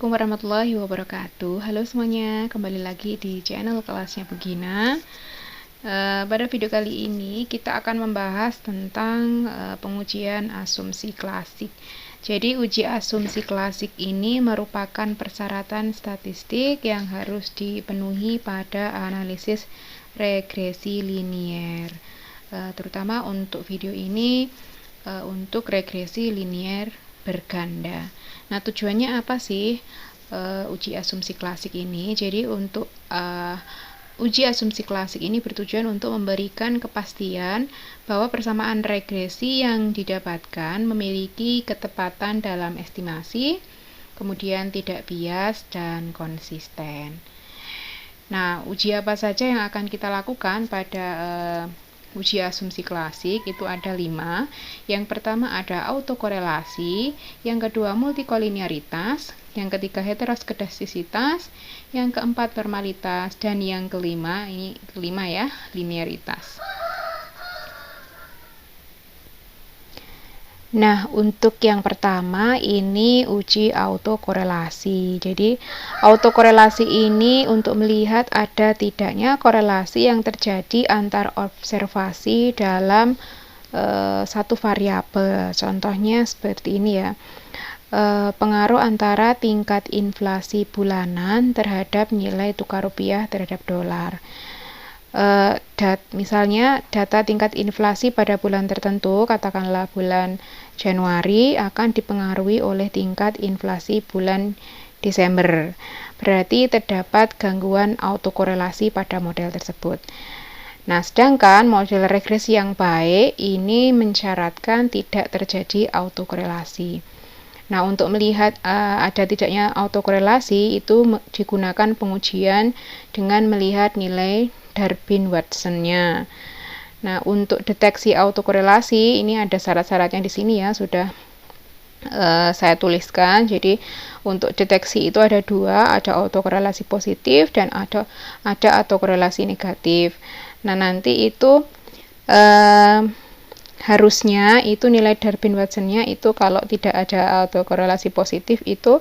Assalamualaikum warahmatullahi wabarakatuh. Halo semuanya, kembali lagi di channel kelasnya Begina. Pada video kali ini kita akan membahas tentang pengujian asumsi klasik. Jadi uji asumsi klasik ini merupakan persyaratan statistik yang harus dipenuhi pada analisis regresi linier. Terutama untuk video ini untuk regresi linier berganda. Nah, tujuannya apa sih uji asumsi klasik ini? Jadi untuk uji asumsi klasik ini bertujuan untuk memberikan kepastian bahwa persamaan regresi yang didapatkan memiliki ketepatan dalam estimasi, kemudian tidak bias dan konsisten. Nah, uji apa saja yang akan kita lakukan pada uji asumsi klasik itu ada 5. Yang pertama ada autokorelasi, yang kedua multikolinearitas, yang ketiga heteroskedastisitas, yang keempat normalitas, dan yang kelima, ini kelima ya, linearitas. Nah, untuk yang pertama ini uji autokorelasi. Jadi, autokorelasi ini untuk melihat ada tidaknya korelasi yang terjadi antar observasi dalam satu variabel. Contohnya seperti ini ya. Pengaruh antara tingkat inflasi bulanan terhadap nilai tukar rupiah terhadap dolar. Misalnya data tingkat inflasi pada bulan tertentu, katakanlah bulan Januari, akan dipengaruhi oleh tingkat inflasi bulan Desember. Berarti terdapat gangguan autokorelasi pada model tersebut. Nah, sedangkan model regresi yang baik ini mensyaratkan tidak terjadi autokorelasi. Nah, untuk melihat ada tidaknya autokorelasi itu digunakan pengujian dengan melihat nilai Durbin-Watson-nya. Nah, untuk deteksi autokorelasi ini ada syarat-syaratnya di sini ya, sudah saya tuliskan. Jadi untuk deteksi itu ada 2, ada autokorelasi positif dan ada autokorelasi negatif. Nah, nanti itu harusnya itu nilai Durbin-Watson-nya itu kalau tidak ada autokorelasi positif itu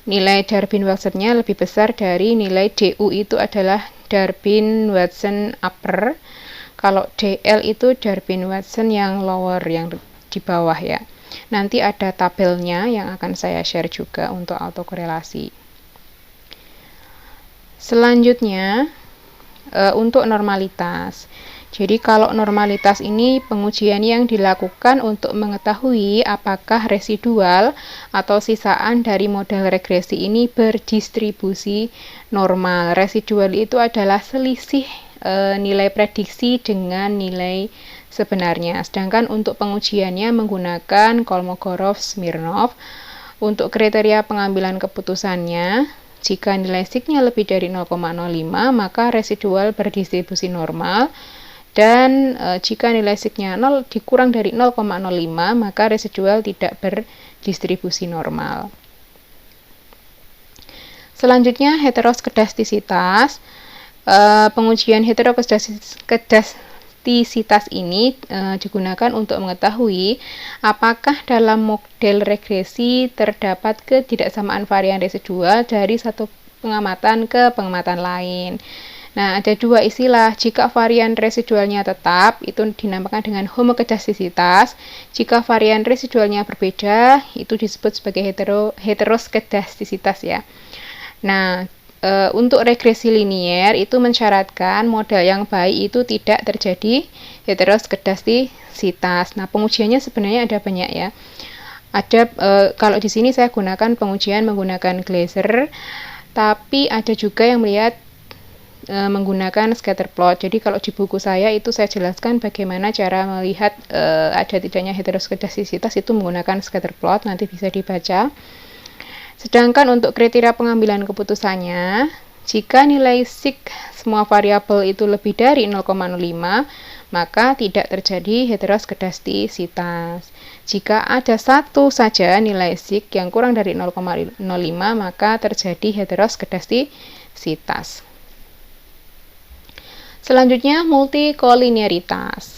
nilai Durbin-Watson-nya lebih besar dari nilai DU itu adalah Durbin-Watson upper. Kalau DL itu Durbin-Watson yang lower, yang di bawah ya. Nanti ada tabelnya yang akan saya share juga untuk autokorelasi. Selanjutnya untuk normalitas. Jadi kalau normalitas ini pengujian yang dilakukan untuk mengetahui apakah residual atau sisaan dari model regresi ini berdistribusi normal. Residual itu adalah selisih nilai prediksi dengan nilai sebenarnya. Sedangkan untuk pengujiannya menggunakan Kolmogorov-Smirnov. Untuk kriteria pengambilan keputusannya, jika nilai sigma lebih dari 0,05 maka residual berdistribusi normal. Dan jika nilai sigma 0 dikurang dari 0,05 maka residual tidak berdistribusi normal. Selanjutnya heteroskedastisitas. Pengujian heteroskedastisitas ini digunakan untuk mengetahui apakah dalam model regresi terdapat ketidaksamaan varian residual dari satu pengamatan ke pengamatan lain. Nah, ada 2 istilah. Jika varian residualnya tetap, itu dinamakan dengan homokedastisitas. Jika varian residualnya berbeda, itu disebut sebagai heteroskedastisitas ya. Nah, untuk regresi linier itu mensyaratkan model yang baik itu tidak terjadi heteroskedastisitas. Nah, pengujiannya sebenarnya ada banyak ya. Ada kalau di sini saya gunakan pengujian menggunakan Glaser, tapi ada juga yang melihat menggunakan scatter plot. Jadi kalau di buku saya itu saya jelaskan bagaimana cara melihat ada tidaknya heteroskedastisitas itu menggunakan scatter plot, nanti bisa dibaca. Sedangkan untuk kriteria pengambilan keputusannya, jika nilai sig semua variabel itu lebih dari 0,05 maka tidak terjadi heteroskedastisitas. Jika ada satu saja nilai sig yang kurang dari 0,05 maka terjadi heteroskedastisitas. Selanjutnya multikolinearitas.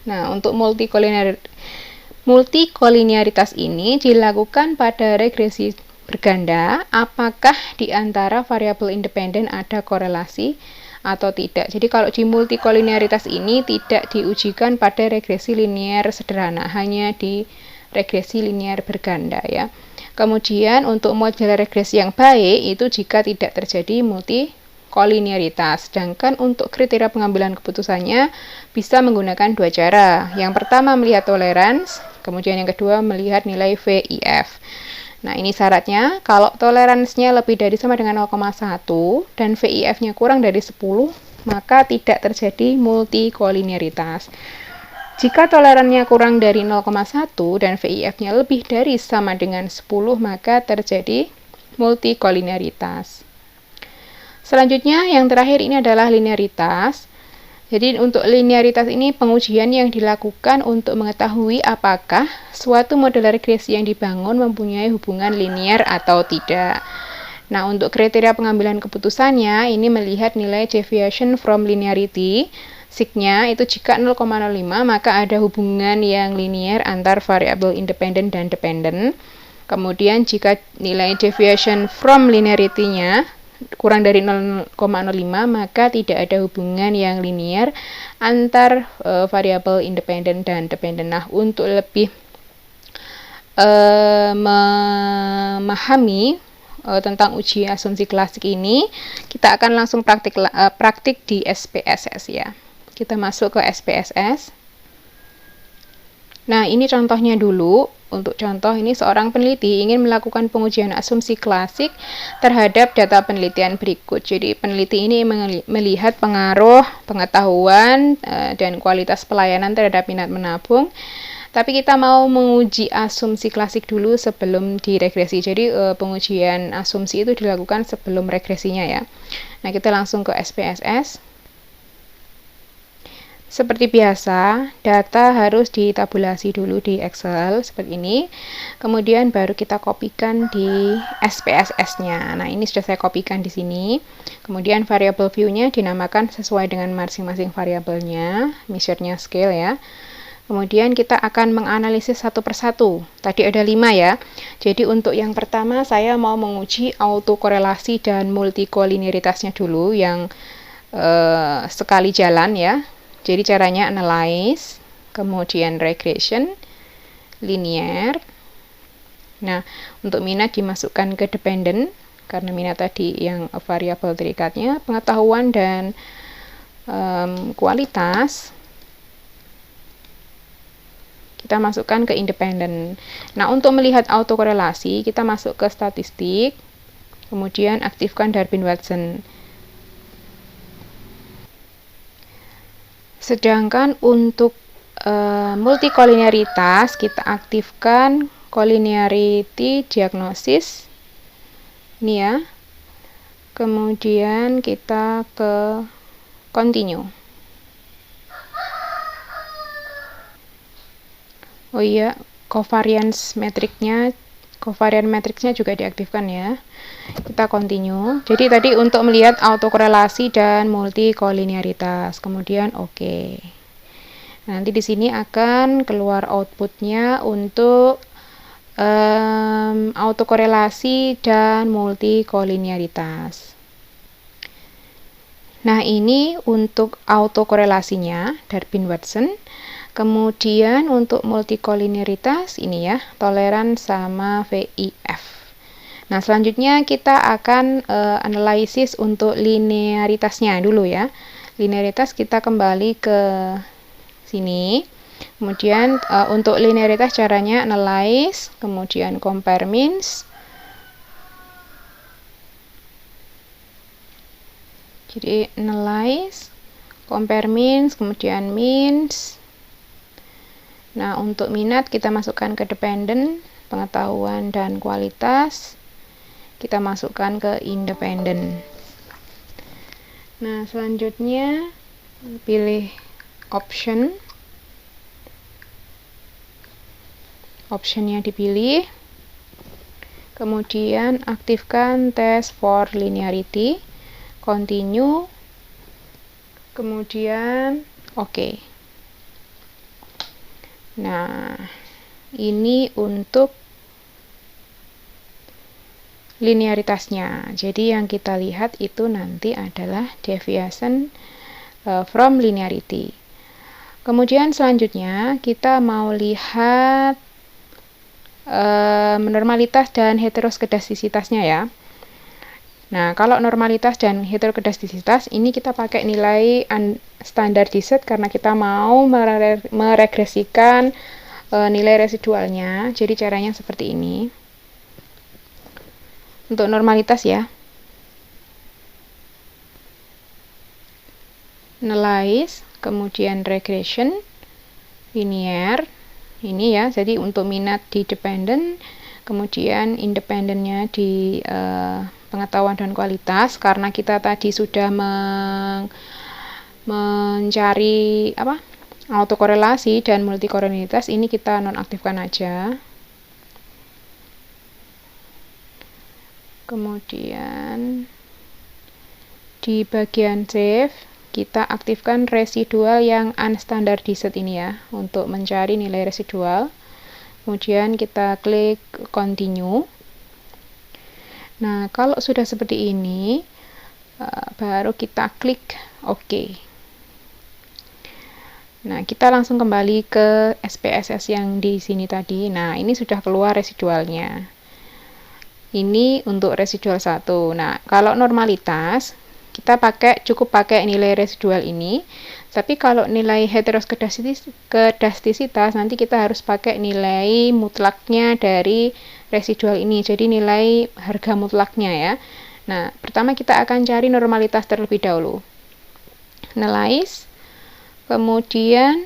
Nah, untuk multikolinearitas ini dilakukan pada regresi berganda, apakah di antara variabel independen ada korelasi atau tidak. Jadi kalau di multikolinearitas ini tidak diujikan pada regresi linear sederhana, hanya di regresi linear berganda ya. Kemudian untuk model regresi yang baik itu jika tidak terjadi multikolinearitas. Sedangkan untuk kriteria pengambilan keputusannya bisa menggunakan dua cara. Yang pertama melihat tolerans, kemudian yang kedua melihat nilai VIF. Nah, ini syaratnya, kalau toleransinya lebih dari sama dengan 0,1 dan VIF-nya kurang dari 10, maka tidak terjadi multikolinearitas. Jika toleransinya kurang dari 0,1 dan VIF-nya lebih dari sama dengan 10, maka terjadi multikolinearitas. Selanjutnya, yang terakhir ini adalah linearitas. Jadi untuk linearitas ini pengujian yang dilakukan untuk mengetahui apakah suatu model regresi yang dibangun mempunyai hubungan linear atau tidak. Nah, untuk kriteria pengambilan keputusannya ini melihat nilai deviation from linearity. Signya itu jika 0,05 maka ada hubungan yang linear antar variabel independen dan dependen. Kemudian jika nilai deviation from linearity-nya kurang dari 0,05 maka tidak ada hubungan yang linear antar variabel independen dan dependen. Nah, untuk lebih memahami tentang uji asumsi klasik ini, kita akan langsung praktik di SPSS ya. Kita masuk ke SPSS. Nah, ini contohnya dulu. Untuk contoh ini seorang peneliti ingin melakukan pengujian asumsi klasik terhadap data penelitian berikut. Jadi peneliti ini melihat pengaruh pengetahuan dan kualitas pelayanan terhadap minat menabung. Tapi kita mau menguji asumsi klasik dulu sebelum diregresi. Jadi pengujian asumsi itu dilakukan sebelum regresinya ya. Nah, kita langsung ke SPSS. Seperti biasa, data harus ditabulasi dulu di Excel seperti ini. Kemudian baru kita kopikan di SPSS-nya. Nah, ini sudah saya kopikan di sini. Kemudian variabel view-nya dinamakan sesuai dengan masing-masing variabelnya, measure-nya scale ya. Kemudian kita akan menganalisis satu persatu. Tadi ada 5 ya. Jadi untuk yang pertama saya mau menguji autokorelasi dan multikolinearitasnya dulu yang sekali jalan ya. Jadi caranya analyze, kemudian regression, linear. Nah, untuk minat dimasukkan ke dependent, karena minat tadi yang variabel terikatnya, pengetahuan dan kualitas. Kita masukkan ke independent. Nah, untuk melihat autokorelasi, kita masuk ke statistik, kemudian aktifkan Darwin-Watson. Sedangkan untuk multikolinearitas kita aktifkan collinearity diagnosis ini ya. Kemudian kita ke continue. Oh iya, covariance matrixnya juga diaktifkan ya. Kita continue. Jadi tadi untuk melihat autokorelasi dan multikolinearitas. Kemudian oke. Nanti di sini akan keluar outputnya untuk autokorelasi dan multikolinearitas. Nah, ini untuk autokorelasinya Darwin-Watson. Kemudian untuk multikolinearitas ini ya, toleran sama VIF. Nah, selanjutnya kita akan analisis untuk linearitasnya dulu ya. Linearitas kita kembali ke sini. Kemudian untuk linearitas caranya analyze, kemudian compare means. Jadi analyze, compare means, kemudian means. Nah, untuk minat kita masukkan ke dependent, pengetahuan dan kualitas. Kita masukkan ke independent. Nah, selanjutnya pilih option. Optionnya dipilih. Kemudian aktifkan test for linearity. Continue. Kemudian oke. Nah, ini untuk linearitasnya. Jadi yang kita lihat itu nanti adalah deviation from linearity. Kemudian selanjutnya kita mau lihat normalitas dan heteroskedastisitasnya ya. Nah, kalau normalitas dan heteroskedastisitas ini kita pakai nilai unstandardized karena kita mau meregresikan nilai residualnya. Jadi caranya seperti ini. Untuk normalitas ya. Analyze, kemudian regression, linear. Ini ya, jadi untuk minat di dependent, kemudian independennya di pengetahuan dan kualitas, karena kita tadi sudah mencari autokorelasi dan multikorelinitas, ini kita nonaktifkan aja. Kemudian di bagian save kita aktifkan residual yang unstandardized ini ya, untuk mencari nilai residual. Kemudian kita klik continue. Nah, kalau sudah seperti ini, baru kita klik OK. Nah, kita langsung kembali ke SPSS yang di sini tadi. Nah, ini sudah keluar residualnya. Ini untuk residual 1. Nah, kalau normalitas, kita cukup pakai nilai residual ini. Tapi kalau nilai heteroskedastisitas nanti kita harus pakai nilai mutlaknya dari residual ini. Jadi nilai harga mutlaknya ya. Nah, pertama kita akan cari normalitas terlebih dahulu. Analyze. Kemudian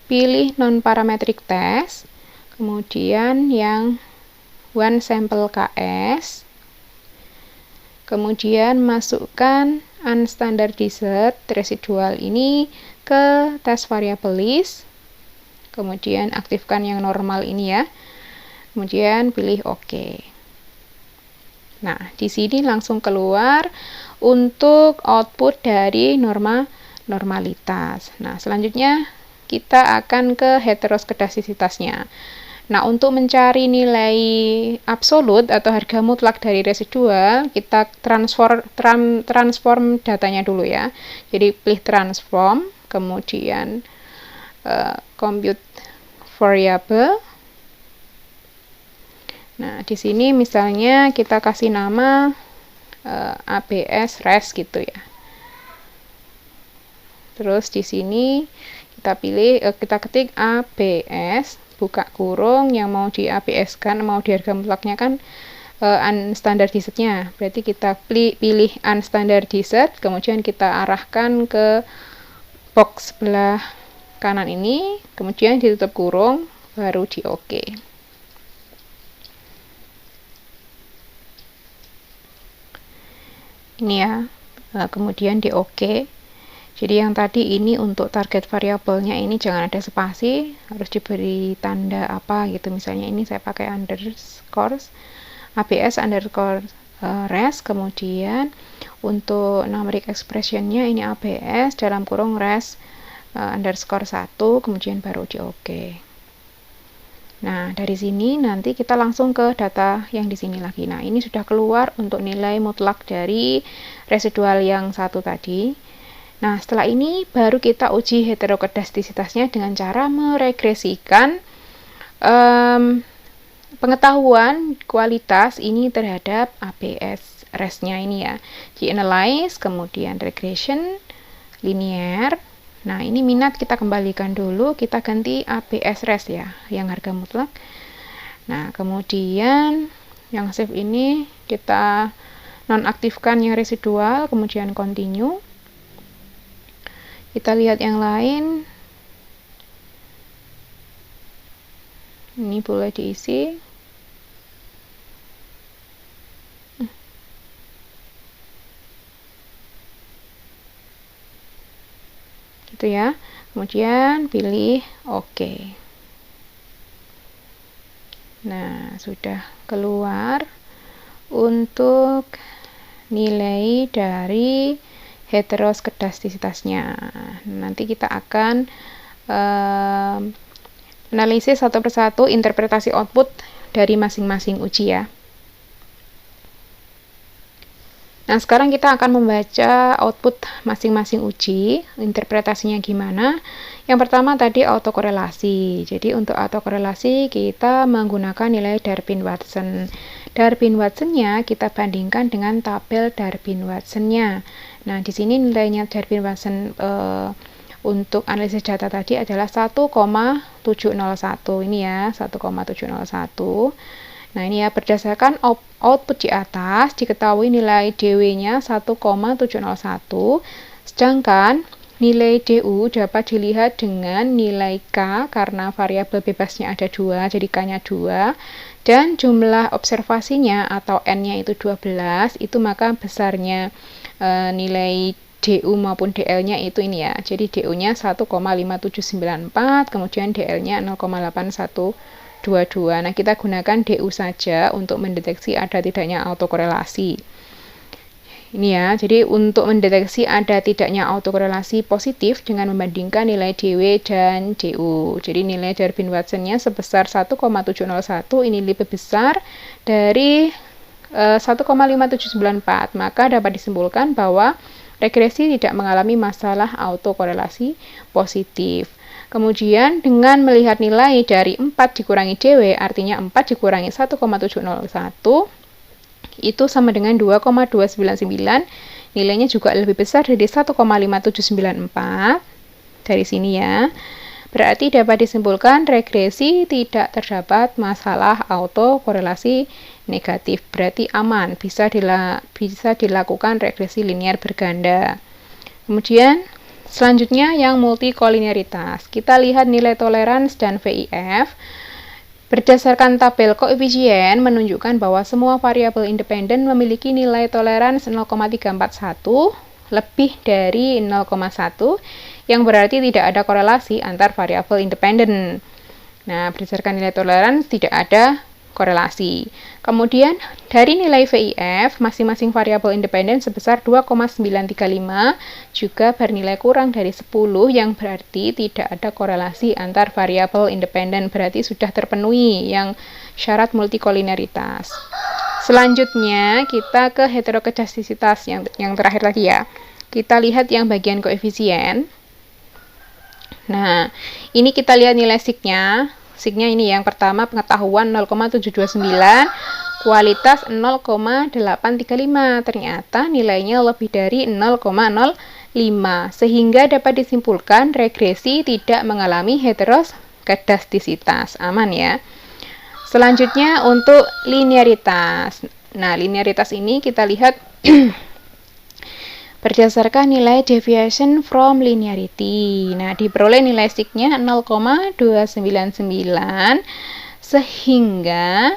pilih non-parametric test. Kemudian yang one sample KS, kemudian masukkan unstandardized residual ini ke test variable list, kemudian aktifkan yang normal ini ya, kemudian pilih OK. Nah, di sini langsung keluar untuk output dari normalitas. Nah, selanjutnya kita akan ke heteroskedastisitasnya. Nah, untuk mencari nilai absolut atau harga mutlak dari residual, kita transform datanya dulu ya. Jadi pilih transform, kemudian compute variable. Nah, di sini misalnya kita kasih nama ABS res gitu ya. Terus di sini kita ketik ABS buka kurung, yang mau di ABS kan, mau di harga mutlaknya kan unstandardized-nya. Berarti kita pilih unstandardized, kemudian kita arahkan ke box sebelah kanan ini, kemudian ditutup kurung, baru di OK. Ini ya, kemudian di OK. Jadi yang tadi ini untuk target variabelnya ini jangan ada spasi, harus diberi tanda apa gitu. Misalnya ini saya pakai underscore ABS underscore res, kemudian untuk numeric expressionnya ini ABS dalam kurung res underscore 1, kemudian baru di OK. Nah, dari sini nanti kita langsung ke data yang di sini lagi. Nah, ini sudah keluar untuk nilai mutlak dari residual yang 1 tadi. Nah, setelah ini baru kita uji heteroskedastisitasnya dengan cara meregresikan pengetahuan kualitas ini terhadap ABS resnya ini ya. Di analyze, kemudian regression, linear. Nah, ini minat kita kembalikan dulu, kita ganti ABS res ya, yang harga mutlak. Nah, kemudian yang save ini kita nonaktifkan yang residual, kemudian continue. Kita lihat yang lain. Ini boleh diisi. Gitu ya. Kemudian pilih OK. Nah, sudah keluar untuk nilai dari heteroskedastisitasnya. Nanti kita akan analisis satu persatu interpretasi output dari masing-masing uji ya. Nah, sekarang kita akan membaca output masing-masing uji, interpretasinya gimana. Yang pertama tadi autokorelasi. Jadi untuk autokorelasi kita menggunakan nilai Darwin-Watson. Darwin-Watsonnya kita bandingkan dengan tabel Darwin-Watsonnya. Nah, di sini nilainya Darwin-Watson untuk analisis data tadi adalah 1,701. Ini ya, 1,701. Nah, ini ya, berdasarkan output di atas diketahui nilai DW-nya 1,701, sedangkan nilai DU dapat dilihat dengan nilai K karena variabel bebasnya ada 2, jadi K-nya 2, dan jumlah observasinya atau N-nya itu 12, itu maka besarnya nilai DU maupun DL-nya itu ini ya, jadi DU-nya 1,5794, kemudian DL-nya 0,8122. Nah, kita gunakan DU saja untuk mendeteksi ada tidaknya autokorelasi. Ini ya, jadi untuk mendeteksi ada tidaknya autokorelasi positif dengan membandingkan nilai DW dan DU. Jadi nilai Darwin-Watsonnya sebesar 1,701, ini lebih besar dari 1,5794. Maka dapat disimpulkan bahwa regresi tidak mengalami masalah autokorelasi positif. Kemudian dengan melihat nilai dari 4 dikurangi DW, artinya 4 dikurangi 1,701, itu sama dengan 2,299, nilainya juga lebih besar dari 1,5794, dari sini ya. Berarti dapat disimpulkan regresi tidak terdapat masalah autokorelasi negatif, berarti aman, bisa dilakukan regresi linear berganda. Kemudian selanjutnya yang multikolinearitas. Kita lihat nilai tolerans dan VIF. Berdasarkan tabel koefisien menunjukkan bahwa semua variabel independen memiliki nilai tolerans 0,341 lebih dari 0,1, yang berarti tidak ada korelasi antar variabel independen. Nah, berdasarkan nilai tolerans tidak ada korelasi. Kemudian dari nilai VIF masing-masing variabel independen sebesar 2,935 juga bernilai kurang dari 10, yang berarti tidak ada korelasi antar variabel independen, berarti sudah terpenuhi yang syarat multikolinearitas. Selanjutnya kita ke heterokejastisitas yang terakhir lagi ya. Kita lihat yang bagian koefisien. Nah, ini kita lihat nilai signya. Signya ini yang pertama pengetahuan 0,729, kualitas 0,835. Ternyata nilainya lebih dari 0,05, sehingga dapat disimpulkan regresi tidak mengalami heterokejastisitas. Aman ya. Selanjutnya untuk linearitas. Nah, linearitas ini kita lihat berdasarkan nilai deviation from linearity. Nah, diperoleh nilai signya 0,299, sehingga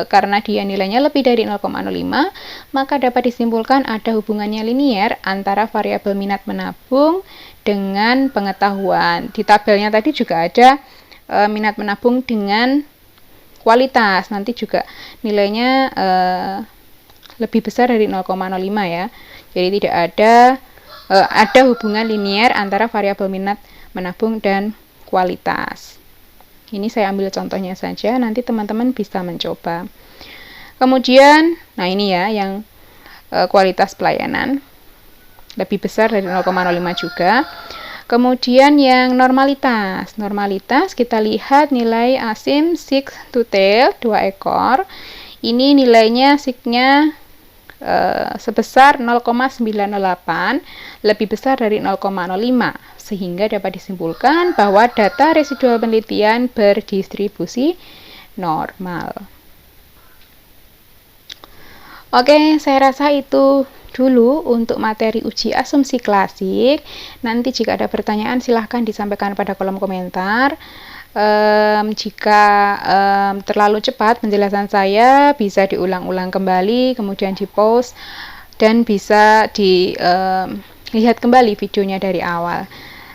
karena dia nilainya lebih dari 0,05, maka dapat disimpulkan ada hubungannya linear antara variabel minat menabung dengan pengetahuan. Di tabelnya tadi juga ada minat menabung dengan kualitas, nanti juga nilainya lebih besar dari 0,05 ya. Jadi tidak ada hubungan linear antara variabel minat menabung dan kualitas. Ini saya ambil contohnya saja, nanti teman-teman bisa mencoba. Kemudian, nah ini ya yang kualitas pelayanan lebih besar dari 0,05 juga. Kemudian yang normalitas. Normalitas kita lihat nilai asim sig to tail 2 ekor. Ini nilainya signya sebesar 0,908, lebih besar dari 0,05, sehingga dapat disimpulkan bahwa data residual penelitian berdistribusi normal. Oke, saya rasa itu dulu untuk materi uji asumsi klasik. Nanti jika ada pertanyaan silahkan disampaikan pada kolom komentar. Jika terlalu cepat penjelasan saya, bisa diulang-ulang kembali, kemudian di-pause, dan bisa dilihat kembali videonya dari awal.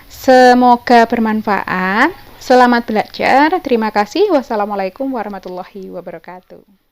Semoga bermanfaat. Selamat belajar. Terima kasih. Wassalamualaikum warahmatullahi wabarakatuh.